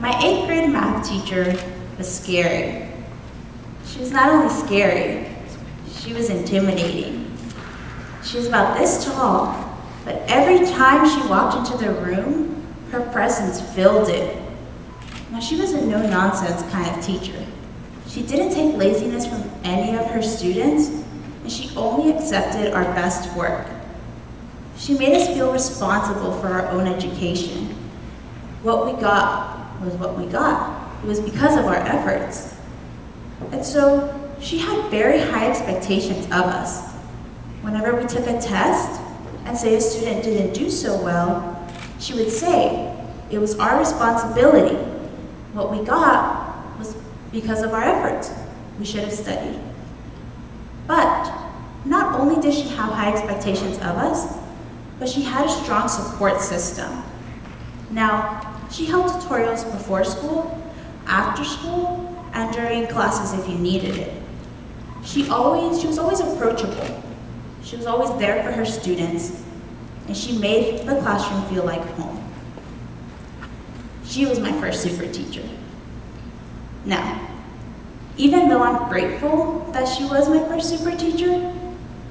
My 8th grade math teacher was scary. She was not only scary, she was intimidating. She was about this tall, but every time she walked into the room, her presence filled it. Now, she was a no-nonsense kind of teacher. She didn't take laziness from any of her students, and she only accepted our best work. She made us feel responsible for our own education. What we got was what we got. It was because of our efforts. And so she had very high expectations of us. Whenever we took a test and say a student didn't do so well, she would say it was our responsibility. What we got was because of our efforts. We should have studied. But not only did she have high expectations of us, but she had a strong support system. Now, she held tutorials before school, after school, and during classes if you needed it. She was always approachable. She was always there for her students, and she made the classroom feel like home. She was my first super teacher. Now, even though I'm grateful that she was my first super teacher,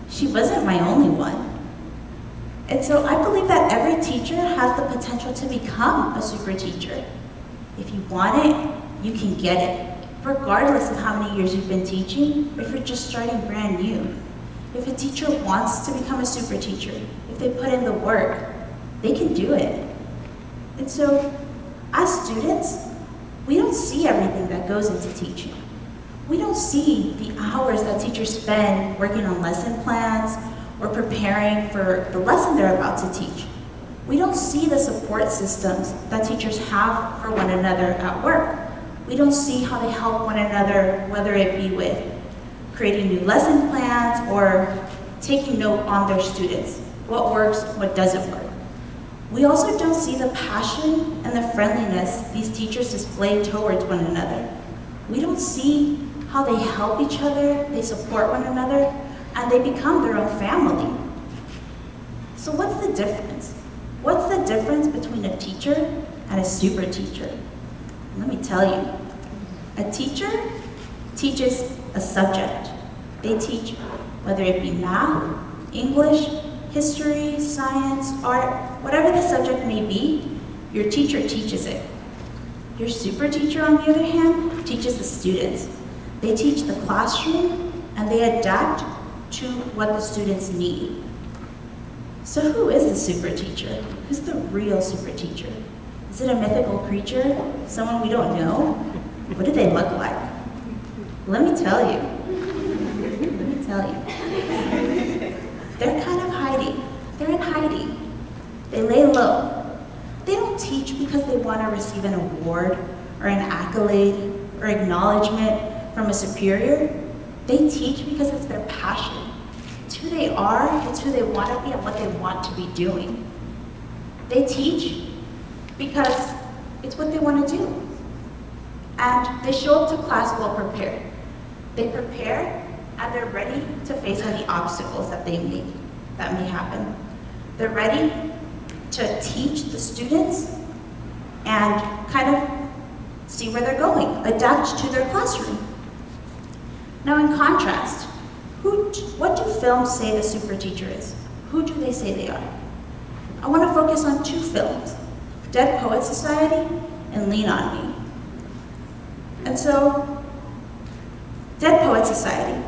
she wasn't my only one. And so I believe that every teacher has the potential to become a super teacher. If you want it, you can get it, regardless of how many years you've been teaching, or if you're just starting brand new. If a teacher wants to become a super teacher, if they put in the work, they can do it. And so, as students, we don't see everything that goes into teaching. We don't see the hours that teachers spend working on lesson plans or preparing for the lesson they're about to teach. We don't see the support systems that teachers have for one another at work. We don't see how they help one another, whether it be with creating new lesson plans or taking note on their students, what works, what doesn't work. We also don't see the passion and the friendliness these teachers display towards one another. We don't see how they help each other, they support one another, and they become their own family. So what's the difference? What's the difference between a teacher and a super teacher? Let me tell you. A teacher teaches a subject. They teach whether it be math, English, history, science, art, whatever the subject may be, your teacher teaches it. Your super teacher, on the other hand, teaches the students. They teach the classroom and they adapt to what the students need. So who is the super teacher? Who's the real super teacher? Is it a mythical creature? Someone we don't know? What do they look like? Let me tell you. Let me tell you. They're kind of hiding. They're in hiding. They lay low. They don't teach because they want to receive an award or an accolade or acknowledgement from a superior. They teach because it's their passion. It's who they are, it's who they want to be, and what they want to be doing. They teach because it's what they want to do. And they show up to class well prepared. They prepare and they're ready to face any obstacles that may happen. They're ready to teach the students and kind of see where they're going, adapt to their classroom. Now in contrast, what do films say the super teacher is? Who do they say they are? I want to focus on 2 films, Dead Poets Society and Lean on Me. And so, Dead Poets Society,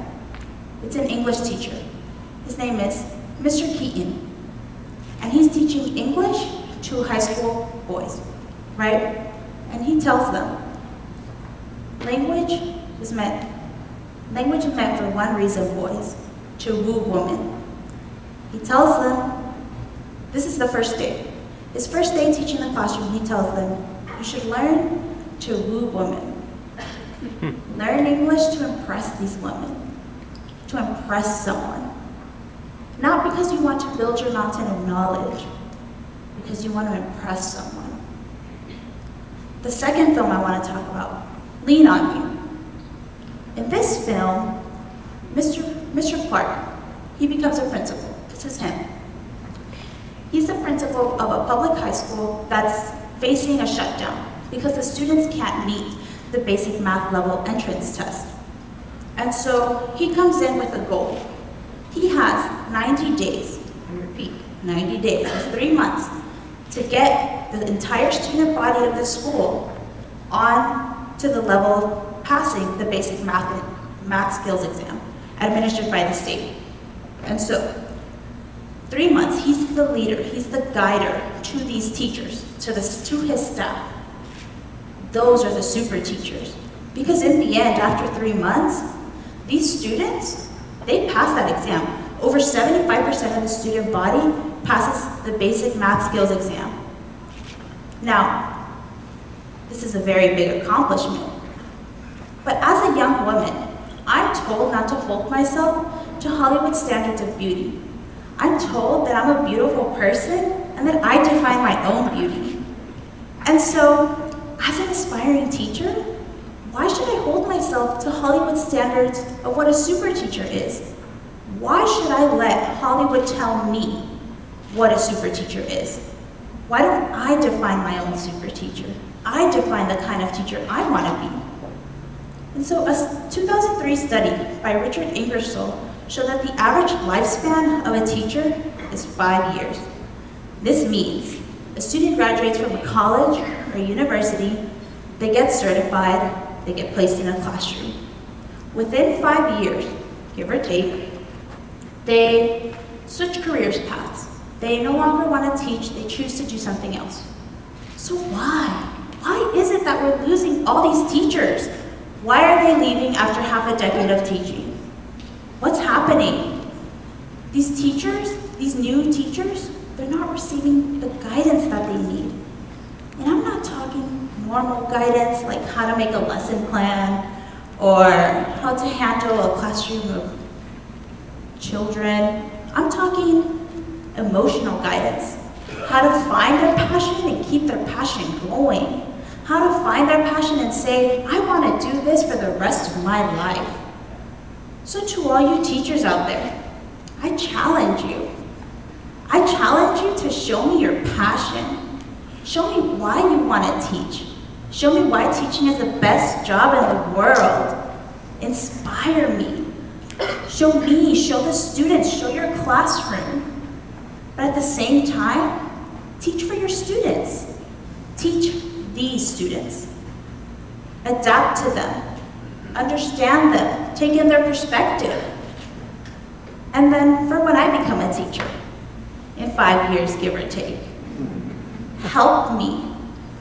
it's an English teacher. His name is Mr. Keaton. And he's teaching English to high school boys, right? And he tells them, language is meant for one reason, boys, to woo women. He tells them, this is the first day. His first day teaching the classroom, he tells them, you should learn to woo women. Learn English to impress these women, to impress someone. Not because you want to build your mountain of knowledge, because you want to impress someone. The second film I want to talk about, Lean on Me. In this film, Mr. Clark, he becomes a principal. This is him. He's the principal of a public high school that's facing a shutdown. because the students can't meet the basic math level entrance test. And so he comes in with a goal. He has 90 days, I repeat, 90 days, that's 3 months, to get the entire student body of the school on to the level of passing the basic math skills exam administered by the state. And so, 3 months, he's the leader, he's the guider to these teachers, to his staff. Those are the super teachers. Because in the end, after 3 months, these students, they pass that exam. Over 75% of the student body passes the basic math skills exam. Now, this is a very big accomplishment. But as a young woman, I'm told not to hold myself to Hollywood standards of beauty. I'm told that I'm a beautiful person and that I define my own beauty. And so, as an aspiring teacher, why should I hold myself to Hollywood standards of what a super teacher is? Why should I let Hollywood tell me what a super teacher is? Why don't I define my own super teacher? I define the kind of teacher I want to be. And so a 2003 study by Richard Ingersoll showed that the average lifespan of a teacher is 5 years. This means a student graduates from a college or university, they get certified, they get placed in a classroom. Within 5 years, give or take, they switch careers paths. They no longer want to teach, they choose to do something else. So why? Why is it that we're losing all these teachers? Why are they leaving after half a decade of teaching? What's happening? These teachers, these new teachers, they're not receiving the guidance that they need. And I'm not talking normal guidance like how to make a lesson plan or how to handle a classroom of children. I'm talking emotional guidance. How to find their passion and keep their passion going. How to find their passion and say, I want to do this for the rest of my life. So to all you teachers out there, I challenge you. I challenge you to show me your passion. Show me why you want to teach. Show me why teaching is the best job in the world. Inspire me. Show me, show the students, show your classroom. But at the same time, teach for your students. Teach these students. Adapt to them. Understand them. Take in their perspective. And then for when I become a teacher, in 5 years, give or take, help me,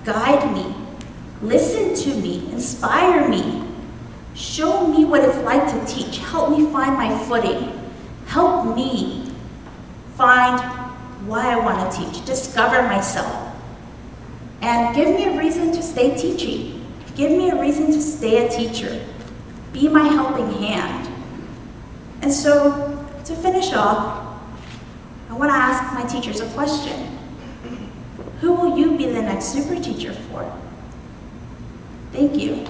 guide me, listen to me, inspire me, show me what it's like to teach, help me find my footing, help me find why I want to teach, discover myself, and give me a reason to stay teaching, give me a reason to stay a teacher, be my helping hand. And so, to finish off, I want to ask my teachers a question. Who will you be the next super teacher for? Thank you.